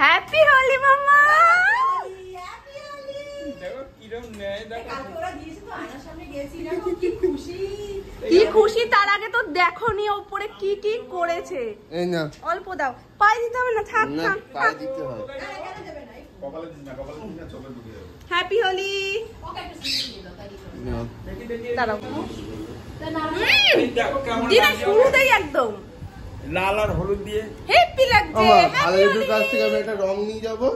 Happy Holi মামা। কি খুশি, তার আগে তো দেখো নি উপরে কি কি করেছে। অল্প দাও, পায়ে দিতে হবে না, থাক থাক পায়ে দিতে হবে। হ্যাপি হোলি। দাঁড়াও, দিনা শুরুতেই একদম লাল আর হলুদ দিয়ে হ্যাপি লাগছে। খালেদের কাছ থেকে আমি একটা রং নিয়ে যাবো।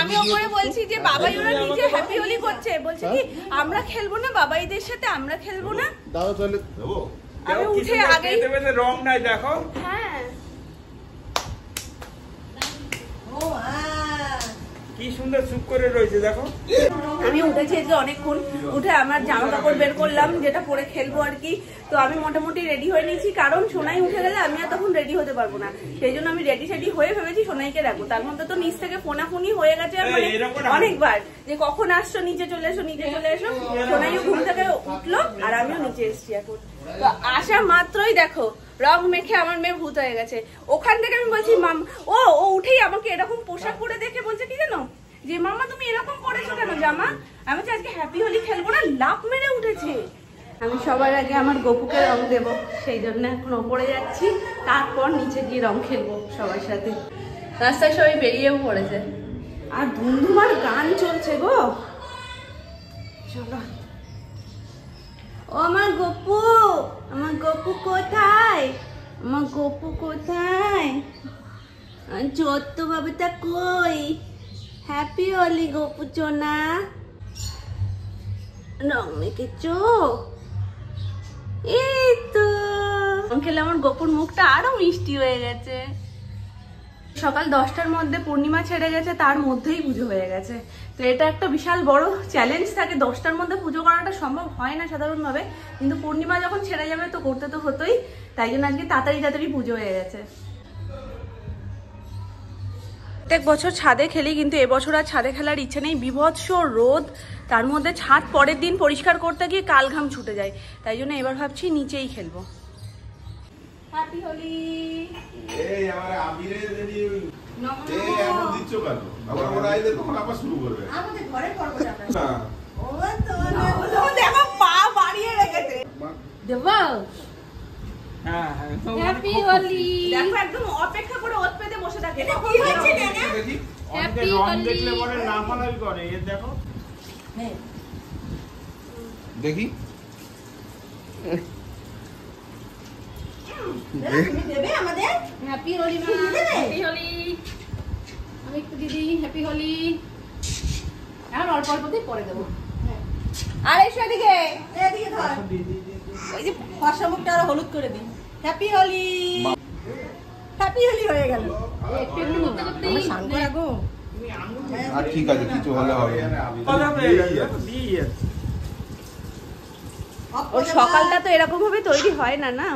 আমি ওপরে বলছি যে বাবাই ওরা নিজে হ্যাপি হোলি করছে, বলছে কি আমরা খেলবো না, বাবাইদের সাথে আমরা খেলবো না। দাও তাহলে দেবো। আমি উঠে আগে রং নাই দেখো। হ্যাঁ কি সুন্দর চুপ করে রয়েছে দেখো। আমি উঠেছি যে অনেকক্ষণ, উঠে আমার জামা কাপড় বের করলাম যেটা পরে খেলবো আর কি। তো আমি মোটামুটি রেডি হয়ে নিয়েছি, কারণ সোনাই উঠে গেলে আমি আর তখন রেডি হতে পারবো না। সেই জন্য আমি রেডি সেডি হয়ে ভেবেছি সোনাইকে রাখবো। তার মধ্যে তো নিচ থেকে ফোনাফুনি হয়ে গেছে অনেকবার যে কখন আসছো, নিচে চলে এসো, নিচে চলে এসো। সোনাইও ঘুম থেকে উঠলো আর আমিও নিচে এসছি এখন। তো আসা মাত্রই দেখো রং মেখে আমার মেয়ে ভূত হয়ে গেছে। ওখান থেকে আমি বলছি মাম, ও উঠেই আমাকে এরকম পোশাক পরে দেখে বলছে কি জানো, যে মামা তুমি এরকম পরেছো কেন জামা? আমি বলছি আজকে হ্যাপি হোলি খেলবো না, লাফ মেরে উঠেছে। আমি সবার আগে আমার গপুকে রং দেবো, সেই জন্য এখন ওপরে যাচ্ছি, তারপর নিচে গিয়ে রং খেলবো সবার সাথে। রাস্তায় সবাই বেরিয়েও পড়েছে আর ধুমধুমার গান চলছে গো। চলো। ও আমার গপু, আমার গপু কোথায়? আমার গপু কোথায়? ছোট্ট বাবুটা কই? হ্যাপি হোলি গপু চোনা। রং মেখেছো? এই তো রং খেলে আমার গপুর মুখটা আরো মিষ্টি হয়ে গেছে। সকাল 10টার মধ্যে পূর্ণিমা ছেড়ে গেছে, তার মধ্যেই পুজো হয়ে গেছে। তো এটা একটা বিশাল বড় চ্যালেঞ্জ থাকে, 10টার মধ্যে পুজো করাটা সম্ভব হয় না সাধারণভাবে, কিন্তু পূর্ণিমা যখন ছেড়ে যাবে তো করতে তো হতোই। তাই জন্য আজকে তাড়াতাড়ি পুজো হয়ে গেছে। প্রত্যেক বছর ছাদে খেলি, কিন্তু এবছর আর ছাদে খেলার ইচ্ছে নেই। বীভৎস রোদ, তার মধ্যে ছাদ পরের দিন পরিষ্কার করতে গিয়ে কাল ঘাম ছুটে যায়। তাই জন্য এবার ভাবছি নিচেই খেলবো। হ্যাপি হোলি। এই আমার আবিরে যদি এই এমন দিচ্ছ কেন? আবার ওরা আইলে তখন আবার শুরু করবে। আমাদের ঘরে করব আমরা। না ও তো দেখো পা বাড়িয়ে রেখেছে। দেবো। হ্যাঁ হ্যাপি হোলি। দেখো একদম অপেক্ষা করে ওত পেতে বসে থাকে। এটা কি হচ্ছে না? হ্যাপি হোলি। দেখলে পরে লাফালাফি করে, এই দেখো। হ্যাঁ দেখি দেবে আমাদের হ্যাপি হোলি মা। হ্যাপি হোলি। আমি একটু দিদি হ্যাপি হোলি। এখন অল্প অল্পতেই পরে দেবো। আর এসো এদিকে, এদিকে ধর। ওই যে ফর্সা মুখটা আরো হলুদ করে দিই। হ্যাপি হোলি। হ্যাপি হোলি হয়ে গেল। একটু একটু করতে করতেই আমি শান্ত রাখো। আর ঠিক আছে, কিছু হলে হবে। ওর সকালটা তো এরকম ভাবে তৈরি হয় না না।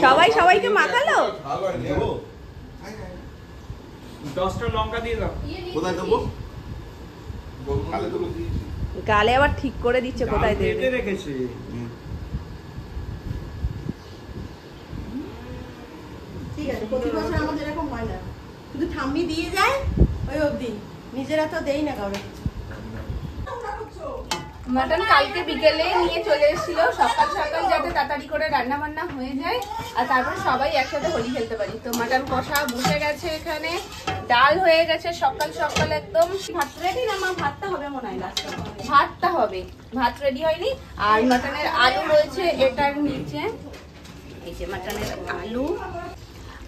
সবাই সবাইকে মাখালো। 10টা লঙ্কা দিয়ে দাও। কোথায় দেবো? গালে আবার ঠিক করে দিচ্ছে কোথায় দেবে। রেখেছে। ঠিক আছে, প্রতি বছর আমাদের এরকম হয় না, শুধু ঠাম্মি দিয়ে যায় ওই অবধি, নিজেরা তো দেই না কারো। মাটন কালকে বিকেলে নিয়ে চলে এসেছিল, সকাল সকাল যাতে তাড়াতাড়ি করে রান্না বান্না হয়ে যায় আর তারপর সবাই একসাথে হোলি খেলতে পারি। তো মাটন কষা বসে গেছে, এখানে ডাল হয়ে গেছে সকাল সকাল একদম। ভাত রেডি না মা? ভাতটা হবে মনে হয়, ভাতটা হবে, ভাত রেডি হয়নি। আর মাটনের আলু রয়েছে এটার নিচে, এই যে মাটনের আলু।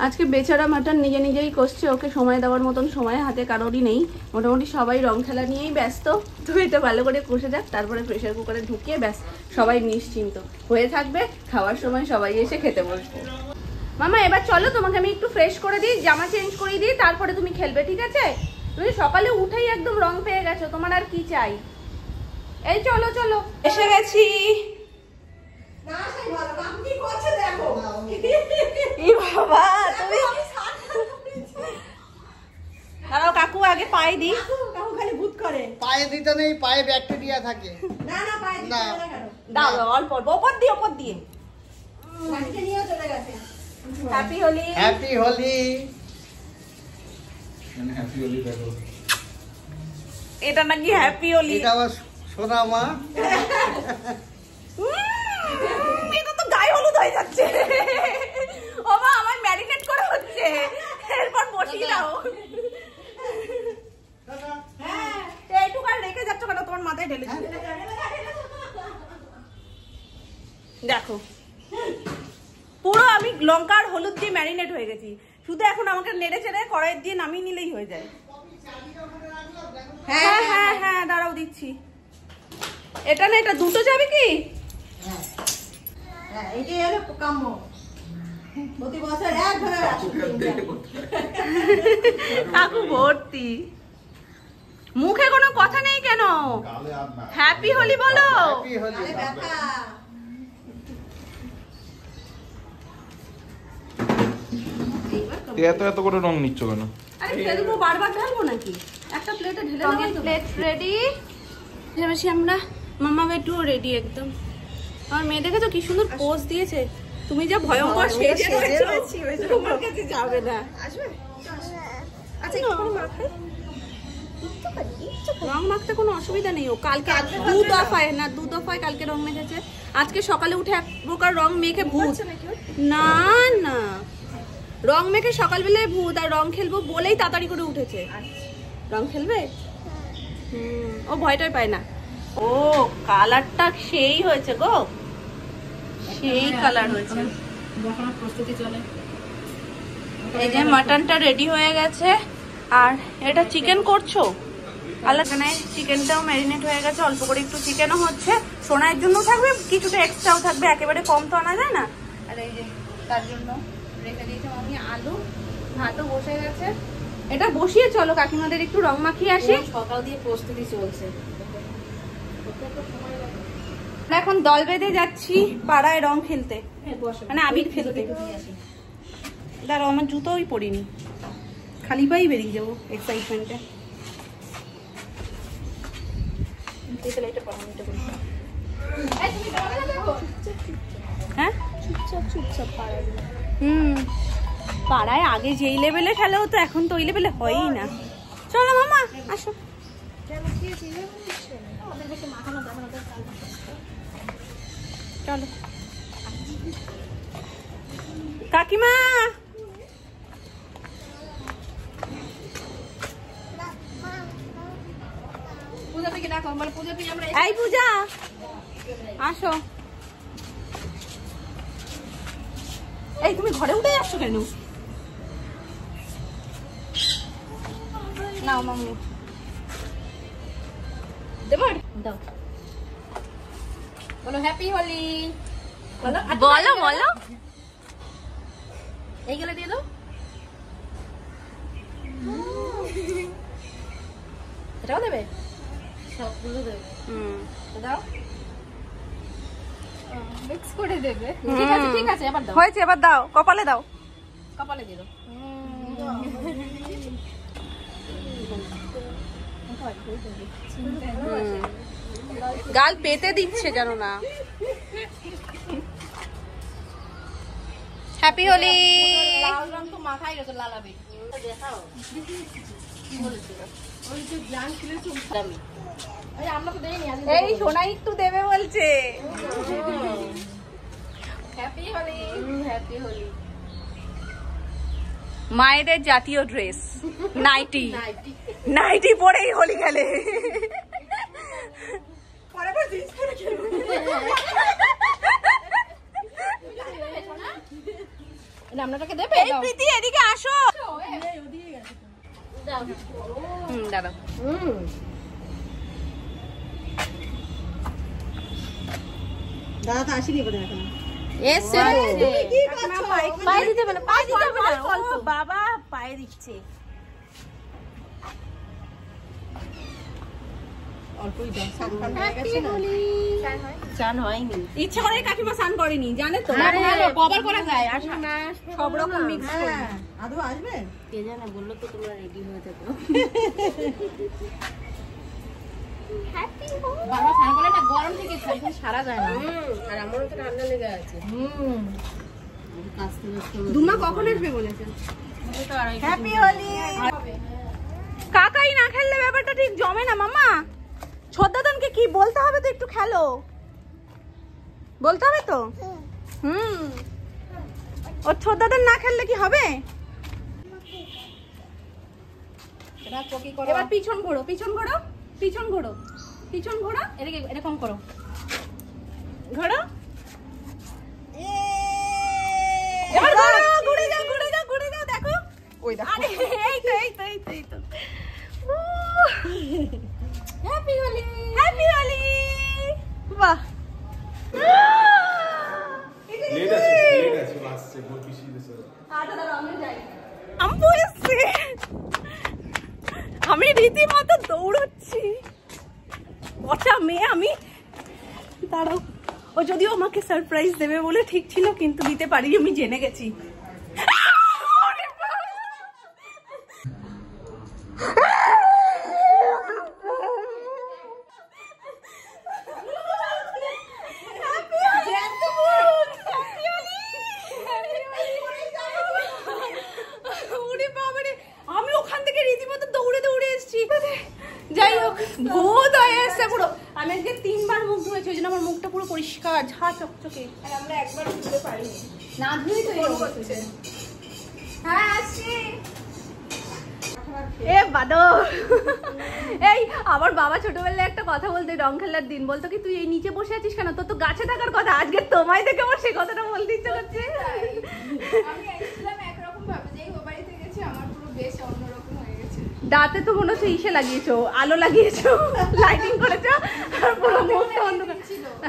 আজকে বেচারা মাটন নিজে নিজেই কষছে, ওকে সময় দেওয়ার মতন সময় হাতে কারোরই নেই। মোটামুটি সবাই রং খেলা নিয়েই ব্যস্ত। তো এটা ভালো করে কষে যাক, তারপরে প্রেসার কুকারে ঢুকিয়ে ব্যাস সবাই নিশ্চিন্ত হয়ে থাকবে। খাওয়ার সময় সবাই এসে খেতে বসবে। মামা এবার চলো, তোমাকে আমি একটু ফ্রেশ করে দিই, জামা চেঞ্জ করে দিই, তারপরে তুমি খেলবে, ঠিক আছে? তুমি সকালে উঠেই একদম রং পেয়ে গেছো, তোমার আর কি চাই? এই চলো চলো, এসে গেছি। দাঁড়াও কাকু আগে পায়ে দিই। কাকু খালি ভূত করে। পায়ে দিতে নেই, পায়ে ব্যাকটেরিয়া থাকে। না না পায়ে দিতে না। দাও অল্প অল্প, ওপর দিয়ে ওপর দিয়ে। নিয়ে চলে গেছে। Happy Holi. Happy Holi. Happy Holi দেখো। এটা নাকি হ্যাপি হোলি। এটা আবার সোনা মা। এটা তো গায়ে হলুদ হয়ে যাচ্ছে। ও মা আমার ম্যারিনেট করা হচ্ছে, এরপর বসিয়ে দাও। হ্যাঁ এইটুকু আর রেখে যাচ্ছ কেন, তোমার মাথায় ঢেলে দিচ্ছি। দেখো পুরো আমি লঙ্কা আর হলুদ দিয়ে ম্যারিনেট হয়ে গেছি, শুধু এখন আমাকে নেড়ে চেড়ে কড়াই দিয়ে নামিয়ে নিলেই হয়ে যায়। হ্যাঁ হ্যাঁ হ্যাঁ দাঁড়াও দিচ্ছি। এটা না, এটা দুটো যাবে কি? কাকু ভর্তি, মুখে কোনো কথা নেই কেন? হ্যাপি হোলি বলো। হ্যাপি হোলি। এত এত করে রং নিচ্ছ কেন? আরে ফেলবো, বারবার ঢালবো নাকি? একটা প্লেটে ঢেলে দাও। Plate ready. বেশি আমরা মামা বেটুও রেডি একদম। আমার মেয়ে দেখেছো কি সুন্দর পোজ দিয়েছে। তুমি যা ভয়ঙ্কর সেজে রয়েছো, তোমার কাছে যাবে না। আসবে? আচ্ছা একটু মাখাই। রং মাখতে কোনো অসুবিধা নেই। ও কালকে দু দফায় কালকে রং মেখেছে। আজকে সকালে উঠে এক প্রকার রং মেখে ভূত। না না, রং মেখে সকালবেলায় ভূত, আর রং খেলবো বলেই তাড়াতাড়ি করে উঠেছে। রং খেলবে? ও ভয়টাই পায় না। ও কালারটা সেই হয়েছে গো, সেই কালার হয়েছে। প্রস্তুতি চলে। এই যে মাটনটা রেডি হয়ে গেছে, আর এটা চিকেন করছো? আলাদা চিকেনটাও ম্যারিনেট হয়ে গেছে, অল্প করে একটু চিকেনও হচ্ছে। সোনার জন্য থাকবে, কিছুটা এক্সট্রাও থাকবে, একেবারে কম তো আনা যায় না। আর এই যে তার জন্য রেখে দিয়েছি আমি আলু, ভাতও বসে গেছে। এটা বসিয়ে চলো কাকিমাদের একটু রং মাখিয়ে আসি। সকাল দিয়ে প্রস্তুতি চলছে। এখন দল বেঁধে যাচ্ছি পাড়ায় রং খেলতে, মানে আবির খেলতে। দাঁড়াও আমার জুতোই পরিনি, খালি পাই বেরিয়ে যাবো এক্সাইটমেন্টে। হ্যাঁ পাড়ায় আগে যেই লেভেলে খেলা হতো, এখন তো ওই লেভেলে হয়ই না। চলো মামা আসো। চলো কাকিমা। এই পূজা আসো। এই তুমি ঘরে উঠে যাচ্ছ কেন? নাও মাম্মি দেবো, দাও বলো হ্যাপি হোলি বলো। বলো বলো। এইগুলো দিয়ে দাও। এটাও দেবে? সবগুলো দেবে। দাও, মিক্স করে দেবে। ঠিক আছে ঠিক আছে, এবার দাও। হয়েছে, এবার দাও, কপালে দাও। কপালে দিয়ে দাও। গাল পেতে দিচ্ছে জানো না। হ্যাপি হোলি। লাল রং তো মাথায় গেছে, লালাবে। দেখাও ওই যে জান ছিল খুব দামি। এই আমরা তো দেইনি আজ। এই সোনাই একটু দেবে বলছে। হ্যাপি হোলি। হ্যাপি হোলি। মায়েদের জাতীয় ড্রেস নাইটি, নাইটি পরেই হোলি খেলে। রান্নাটাকে দেবে? এই প্রীতি এদিকে আসো। দাদা দাদা তো আসেনি বোধ হয় এখন। এসে পায়ে দিতে হবে না, পায়ে দিতে হবে না। ও বাবা পায়ে দিচ্ছে। অল্পই দাও, সানপান হয়ে গেছে না। চান হয়নি। ইচ্ছা করে কাকিমা স্নান করেনি জানে তো। কভার করা যায় আর সব রকম মিক্স করে। আদৌ আসবে? কে জানে, বললো তো তোমরা রেডি হয়ে থাকো। বাবা স্নান করলে না গরম থেকে একদম সারা যায় না। আর আমারও তো ঠান্ডা লেগে আছে। দুমা কখন আসবে বলেছে? হ্যাপি হোলি। কাকাই না খেললে ব্যাপারটা ঠিক জমে না মামা। ছোটদাদানকে কি বলতে হবে তো একটু খেলো, বলতে হবে তো। ওর ছোটদাদান না খেললে কি হবে? এবার পিছন ঘোরো, পিছন ঘোরো, পিছন ঘোরো, পিছন ঘোরো, এরকম করো, ঘোরো। এবার ঘোরো, ঘুরে যাও, ঘুরে যাও, ঘুরে যাও, দেখো ওই দেখো। আরে এই তো এই তো এই তো এই তো। Happy Holi, happy Holi. বাহ, লেট আছে আসছে বল পিসি দেছে। আমি রীতিমতো দৌড়চ্ছি, কটা মেয়ে আমি। দাঁড়াও, ও যদিও আমাকে সারপ্রাইজ দেবে বলে ঠিক ছিল, কিন্তু দিতে পারি, আমি জেনে গেছি। আমি ওখান থেকে রীতিমতো দৌড়ে দৌড়ে এসেছি। যাই হোক, ভূত হয়ে এসছে পুরো। আমি আজকে 3 বার মুখ ধুয়েছি, ওই জন্য আমার মুখটা পুরো পরিষ্কার, ঝা চকচকে। আর আমরা একবার ধুতে পারিনি, না ধুই তো এরকম হচ্ছে। হ্যাঁ আসছি। এ বাদর, এই আমার বাবা ছোটবেলায় একটা কথা বলতো রং খেলার দিন, বলতো কি তুই এই নিচে বসে আছিস কেন, তোর তো গাছে থাকার কথা। আজকে তোমায় দেখে আমার সে কথাটা বলতে ইচ্ছে করছে। আমি একদম একরকম ভাবে যে ও বাড়িতে গেছি, আমার পুরো বেশ অন্যরকম হয়ে গেছে। দাঁতে তো মনে হচ্ছে ইসে লাগিয়েছো, আলো লাগিয়েছো, লাইটিং করেছো, আর পুরো মুখটা অন্ধকার।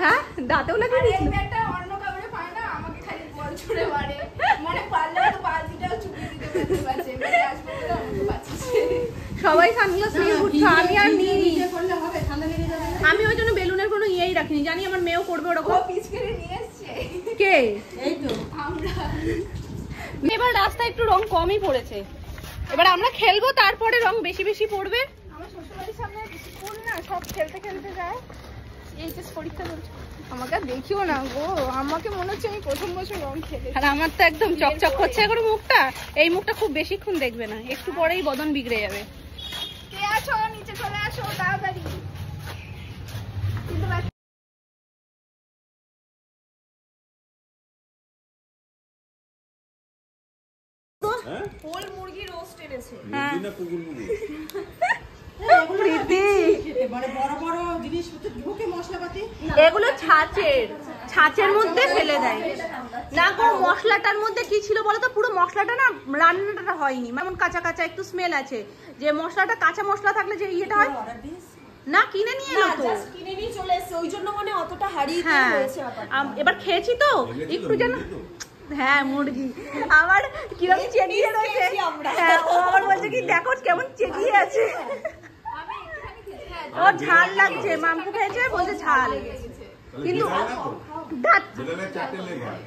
হ্যাঁ, দাঁতেও লাগিয়ে দিয়েছো। একটা অন্য কাউরে পায় না, আমাকে খালি বল ছুড়ে মারে। মনে পারলে তো বালতিটাও চুপিয়ে দিতে পারছে, মানে আসবে বলে আমাকে বাঁচিয়েছে। সবাই সানগ্লাস নিয়ে ঘুরছো, আমি আর নিইনি। করলে হবে, ঠান্ডা লেগে যাবে না। আমি ওই জন্য বেলুনের কোনো ইয়েই রাখিনি, জানি আমার মেয়েও করবে ওরকম। পিচ করে নিয়ে এসছে কে? এই তো আমরা। এবার রাস্তায় একটু রং কমই পড়েছে, এবার আমরা খেলবো, তারপরে রং বেশি বেশি পড়বে। আমার শ্বশুরবাড়ির সামনে স্কুল না, সব খেলতে খেলতে যায়। এইচএস পরীক্ষা চলছে, আমাকে দেখিও না গো, আমাকে মনে হচ্ছে আমি প্রথম বছর রং খেলে। আর আমার তো একদম চকচক করছে এখন মুখটা। এই মুখটা খুব বেশিক্ষণ দেখবে না, একটু পরেই বদন বিগড়ে যাবে। কে আছো নিচে চলে আসো তাড়াতাড়ি। কিন্তু পোল মুরগি রোস্ট এনেছে। মুরগি না কুকুর মুরগি? প্রীতি, মানে বড় বড় জিনিসপত্র ঢুকে মশলাপাতি এগুলো ছাঁচের মধ্যে ফেলে দেয় না গো। মশলাটার মধ্যে কি ছিল বলতো, পুরো মশলাটা না রান্নাটা হয়নি, এমন কাঁচা কাঁচা একটু স্মেল আছে। যে মশলাটা কাঁচা মশলা থাকলে যে ইয়েটা হয় না, কিনে নিয়ে এলো তো, কিনে নিয়ে চলে এসেছে, ওই জন্য মানে অতটা হারিয়ে হ্যাঁ হয়েছে। এবার খেয়েছি তো একটু যেন। হ্যাঁ মুরগি আমার কিরকম চেটিয়ে রয়েছে। হ্যাঁ, ও আবার বলছে কি দেখো কেমন চেটিয়ে আছে। ও ঝাল লাগছে, মামকু খেয়েছে বলছে ঝাল, কিন্তু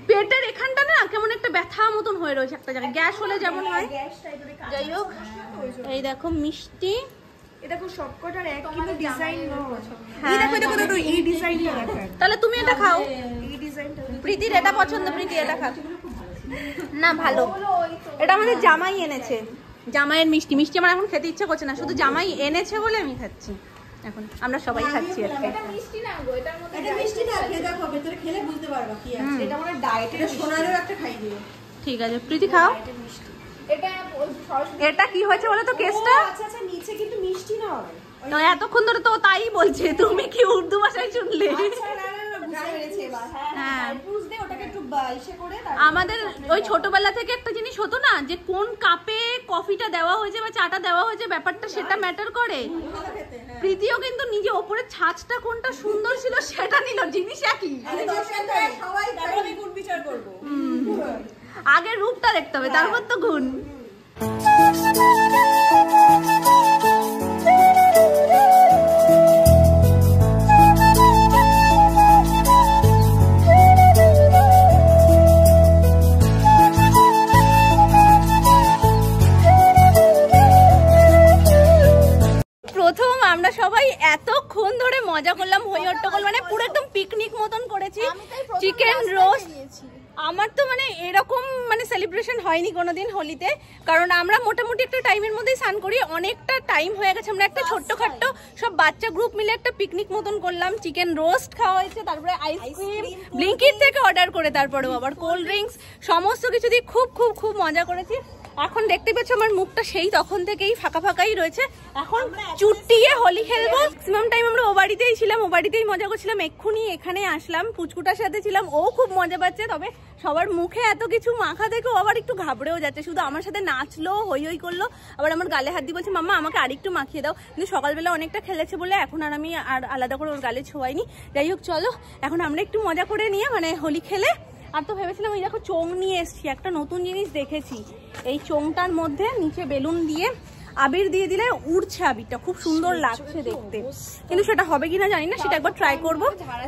পেটের এখানটা না কেমন একটা ব্যথা মতন হয়ে রয়েছে একটা জায়গায়, গ্যাস হলে যেমন হয়। যাই হোক, এই দেখো মিষ্টি, এটা খুব সবকটার এক কিন্তু ডিজাইন হ্যাঁ দেখো এই ডিজাইনটা দেখো। তাহলে তুমি এটা খাও। এই ডিজাইনটা প্রীতির এটা পছন্দ, প্রীতি এটা খা। না ভালো, এটা আমাদের জামাই এনেছে, জামাইয়ের মিষ্টি। মিষ্টি আমার এখন খেতে ইচ্ছা করছে না, শুধু জামাই এনেছে বলে আমি খাচ্ছি। এখন আমরা সবাই খাচ্ছি আজকে। এটা মিষ্টি না গো, এটার মধ্যে এটা মিষ্টি না, খেয়ে দেখো ভেতরে খেলে বুঝতে পারবা কি আছে। এটা মানে ডায়েটের সোনারও একটা খাই দিও। ঠিক আছে প্রীতি খাও। এটা সরস্বতী এটা কি হয়েছে বলো তো কেসটা? আচ্ছা আচ্ছা, নিচে কিন্তু মিষ্টি না হবে। তো এতক্ষণ ধরে তো তাই বলছে, তুমি কি উর্দু ভাষায় শুনলে? আচ্ছা না না না, বুঝতে পেরেছি এবার। হ্যাঁ, পুষ দে ওটাকে একটু ইসে করে। আমাদের ওই ছোটবেলা থেকে একটা জিনিস হতো না, যে কোন কাপে কফিটা দেওয়া হয়েছে বা চাটা দেওয়া হয়েছে, ব্যাপারটা সেটা ম্যাটার করে। প্রীতিও কিন্তু নিজে ওপরের ছাঁচটা কোনটা সুন্দর ছিল সেটা নিল, জিনিস একই। সবাই তারপরে গুণ বিচার করবো। আগে রূপটা দেখতে হবে, তারপর তো গুণ। প্রথম আমরা সবাই এতক্ষণ ধরে মজা করলাম, হই হট্টগোল, মানে পুরো একদম পিকনিক মতন করেছি। চিকেন রোস্ট আমার তো মানে এরকম মানে সেলিব্রেশন হয়নি কোনোদিন হোলিতে, কারণ আমরা মোটামুটি একটা টাইমের মধ্যেই স্নান করি। অনেকটা টাইম হয়ে গেছে, আমরা একটা ছোট্টখাট্ট সব বাচ্চা গ্রুপ মিলে একটা পিকনিক মতন করলাম, চিকেন রোস্ট খাওয়া হয়েছে, তারপরে আইসক্রিম ব্লিঙ্কিট থেকে অর্ডার করে, তারপরেও আবার কোল্ড ড্রিঙ্কস, সমস্ত কিছু দিয়ে খুব খুব খুব মজা করেছি। এখন দেখতে পাচ্ছ আমার মুখটা সেই তখন থেকেই ফাঁকা ফাঁকাই রয়েছে। এখন চুটিয়ে হোলি খেলবো। ম্যাক্সিমাম টাইম আমরা ও বাড়িতেই ছিলাম, ও বাড়িতেই মজা করছিলাম। এক্ষুনি এখানে আসলাম, পুচকুটার সাথে ছিলাম, ও খুব মজা পাচ্ছে। তবে সবার মুখে এত কিছু মাখা দেখে ও আবার একটু ঘাবড়েও যাচ্ছে। শুধু আমার সাথে নাচলো, হই হই করলো, আবার আমার গালে হাত দিয়ে বলছে মাম্মা আমাকে আরেকটু মাখিয়ে দাও। কিন্তু সকালবেলা অনেকটা খেলেছে বলে এখন আর আমি আর আলাদা করে ওর গালে ছোঁয়াইনি। যাই হোক চলো এখন আমরা একটু মজা করে নিয়ে মানে হোলি খেলে। আর তো ভেবেছিলাম এই দেখো চোং নিয়ে এসছি, একটা নতুন জিনিস দেখেছি। এই চোংটার মধ্যে নিচে বেলুন দিয়ে আবির দিয়ে দিলে উড়ছে আবিরটা, খুব সুন্দর লাগছে দেখতে। কিন্তু সেটা হবে কিনা জানি না, সেটা একবার ট্রাই করব।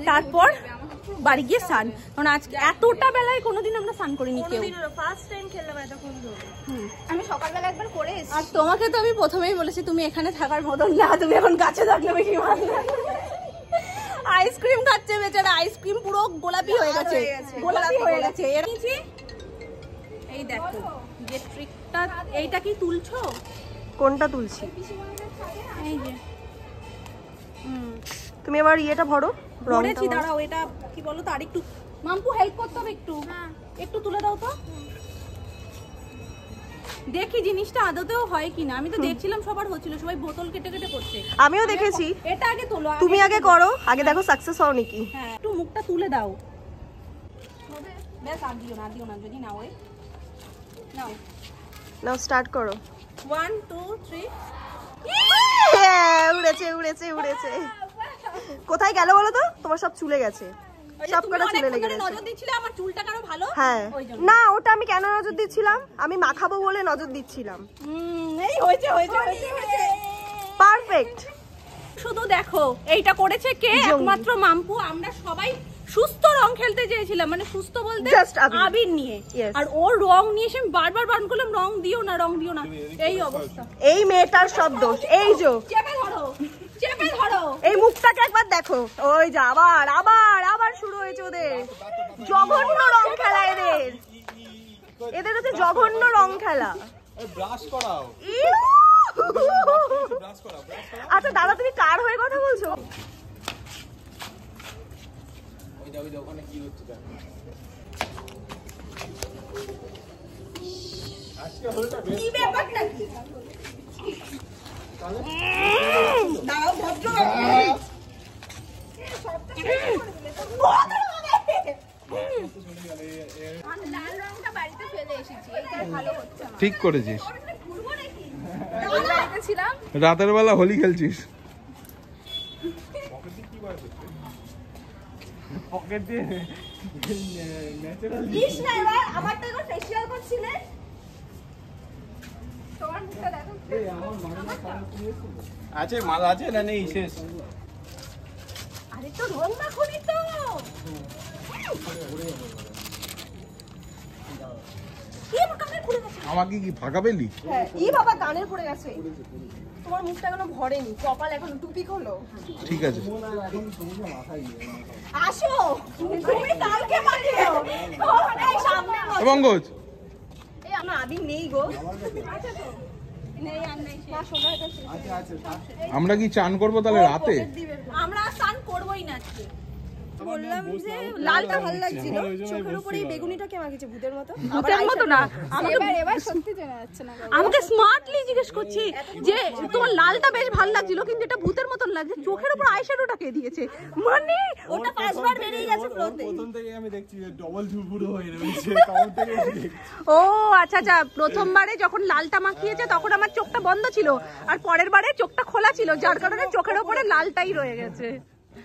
তারপর বাড়ি গিয়ে স্নান, কারণ আজকে এতটা বেলায় কোনোদিন আমরা স্নান করিনি কেউ। ফার্স্ট টাইম খেললাম এতক্ষণ ধরে। আমি সকালবেলা একবার করে এসেছি। আর তোমাকে তো আমি প্রথমেই বলেছি তুমি এখানে থাকার মতন না, তুমি এখন গাছে থাকলে বেশি ভালো। আইসক্রিম খাচ্ছে বেচারা, আইসক্রিম পুরো গোলাপি হয়ে গেছে, গোলাপি হয়ে গেছে। এই দেখো যে ট্রিকটা, এইটা কি তুলছো? কোনটা তুলছি? এই যে তুমি এবার ইয়েটা ভরো, ভরেছি। দাঁড়াও, এটা কি বলো তো, আর একটু মাম্পু হেল্প করতে হবে, একটু একটু তুলে দাও তো, দেখি জিনিসটা আদতেও হয় কিনা। আমি তো দেখছিলাম সবার হচ্ছিল, সবাই বোতল কেটে কেটে করছে। আমিও দেখেছি। এটা আগে তোলো, তুমি আগে করো, আগে দেখো সাকসেস হও নাকি। হ্যাঁ একটু মুখটা তুলে দাও, ব্যাস। আর দিও না, দিও না, যদি না হয় নাও। নাও স্টার্ট করো। 1 2 3 উড়েছে উড়েছে উড়েছে। কোথায় গেল বলো তো? তোমার সব চুলে গেছে, সব কটা চুলে লেগে গেছে। নজর দিচ্ছিলে আমার চুলটা কারো ভালো। হ্যাঁ না, ওটা আমি কেন নজর দিচ্ছিলাম? আমি মাখাবো বলে নজর দিচ্ছিলাম। এই হয়েছে হয়েছে হয়েছে, পারফেক্ট। শুধু দেখো এইটা করেছে কে? একমাত্র মাম্পু। আমরা সবাই সুস্থ রং খেলতে চেয়েছিলাম, মানে সুস্থ বলতে আবির নিয়ে, আর ওর রং নিয়ে এসে বারবার বারণ করলাম রং দিও না, রং দিও না। এই অবস্থা, এই মেয়েটার সব দোষ। এই যে চেপে ধরো, চেপে ধরো। এই মুখটাকে একবার দেখো, ওই যে আবার আবার আবার শুরু হয়েছে ওদের জঘন্য রং খেলা। এদের হচ্ছে জঘন্য রং খেলা। ব্রাশ করাও। আচ্ছা দাদা, তুমি কার হয়ে কথা বলছো? ওখানে কি হচ্ছে আজকে হলটা কি ব্যাপারটা কি? দাও ভদ্র লাল রংটা বাড়িতে ফেলে এসেছি, এইটাই ভালো হচ্ছে আমার। ঠিক করেছিস, ছিলাম রাতের বেলা হোলি খেলছিস। পকেট দিয়ে ইস না, এবার আমার তো একবার ফেশিয়াল করছিলে। তোমার মুখটা দেখো। আছে মাল আছে না নেই শেষ? আরে তো রং মাখনি তো। আমাকে কি ফাঁকা পেলি? হ্যাঁ, ই বাবা কানের পড়ে গেছে। তোমার মুখটা এখনো ভরেনি, কপাল এখনো টুপি খোলো। ঠিক আছে, আসো, তুমি কালকে মাখিও। এই সামনে পঙ্কজ এই আমার আবির নেই গো। আচ্ছা তো নেই আর নেই, না শোনা এটা আমরা কি চান করবো তাহলে রাতে? আমরা স্নান করবোই না আজকে। বললাম যে লালটা ভালো লাগছিল, চোখের উপরে এই বেগুনিটাকে মাখিয়েছে ভূতের মতো। ভূতের মতো না, এবার সত্যি চেনা যাচ্ছে না। আমাকে স্মার্টলি জিজ্ঞেস করছি যে তোমার লালটা বেশ ভালো লাগছিল, কিন্তু এটা ভূতের মতন লাগছে। চোখের উপর আইশ্যাডোটা কে দিয়েছে? মানে ওটা 5 বার বেরিয়ে গেছে ফ্লোতে। প্রথম থেকে আমি দেখছি ডবল ঝুপুরো হয়ে রয়েছে তখন থেকে। ও আচ্ছা আচ্ছা, প্রথমবারে যখন লালটা মাখিয়েছে তখন আমার চোখটা বন্ধ ছিল, আর পরের বারে চোখটা খোলা ছিল, যার কারণে চোখের উপরে লালটাই রয়ে গেছে।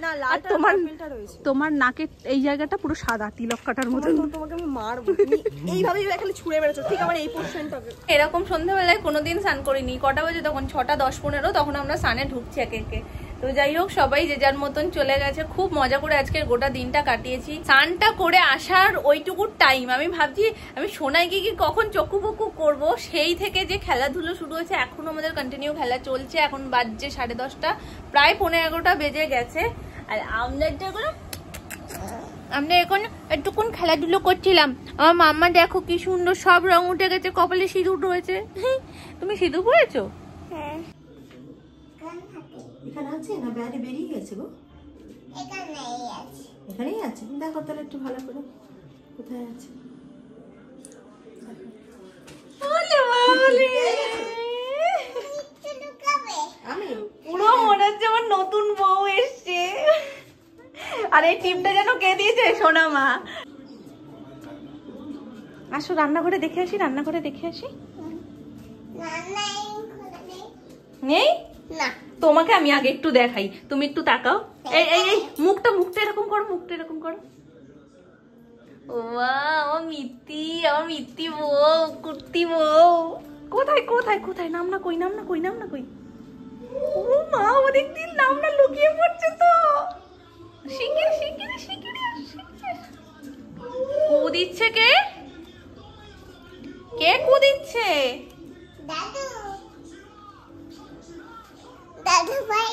না আর লালটা পার্পলটা রয়েছে। তোমার নাকের এই জায়গাটা পুরো সাদা তিলক কাটার মতো। তোমাকে আমি মারবো, তুমি এইভাবে খালি ছুঁড়ে বেড়াচ্ছ। ঠিক আমার এই পোরশনটাকে। এরকম সন্ধ্যাবেলায় কোনোদিন স্নান করিনি। কটা বাজে তখন? 6টা 10-15, তখন আমরা স্নানে ঢুকছি একে একে। তো যাই হোক, সবাই যে যার মতন চলে গেছে। খুব মজা করে আজকের গোটা দিনটা কাটিয়েছি। স্নানটা করে আসার ওইটুকু টাইম আমি ভাবছি আমি সোনাই কি কখন চক্ষু পক্ষু করবো, সেই থেকে যে খেলাধুলো শুরু হয়েছে এখনো আমাদের কন্টিনিউ খেলা চলছে। এখন বাজছে 10:30, প্রায় 11:15 বেজে গেছে। আর আমরা আমরা এখন একটুক্ষণ খেলাধুলো করছিলাম। আমার মাম্মা দেখো কি সুন্দর সব রং উঠে গেছে, কপালে সিঁদুর রয়েছে। তুমি সিঁদুর পরেছো? হ্যাঁ। এখানে আছে না বাইরে বেরিয়ে গেছে গো? এখানেই আছে। দেখো তাহলে একটু ভালো করে কোথায় আছে। আমি পুরো মনে হচ্ছে আমার নতুন বউ এসছে। আর এই টিপটা যেন কে দিয়েছে? সোনা মা। আসো রান্নাঘরে দেখে আসি, রান্নাঘরে দেখে আসি। নেই না, তোমাকে আমি আগে একটু দেখাই, তুমি একটু তাকাও। এই এই এই মুখটা এরকম করো, মুখটা এরকম করো। আমার মিত্তি বউ, কুর্তি বউ। কোথায় কোথায় কোথায়? নাম না কই, নাম না কই, নাম না কই। ও মা, ওদিক দিন নাম না লুকিয়ে পড়ছে তো। শিগগির শিগগির শিগগির কু দিচ্ছে কে? কে কু দিচ্ছে? দাদু ভাই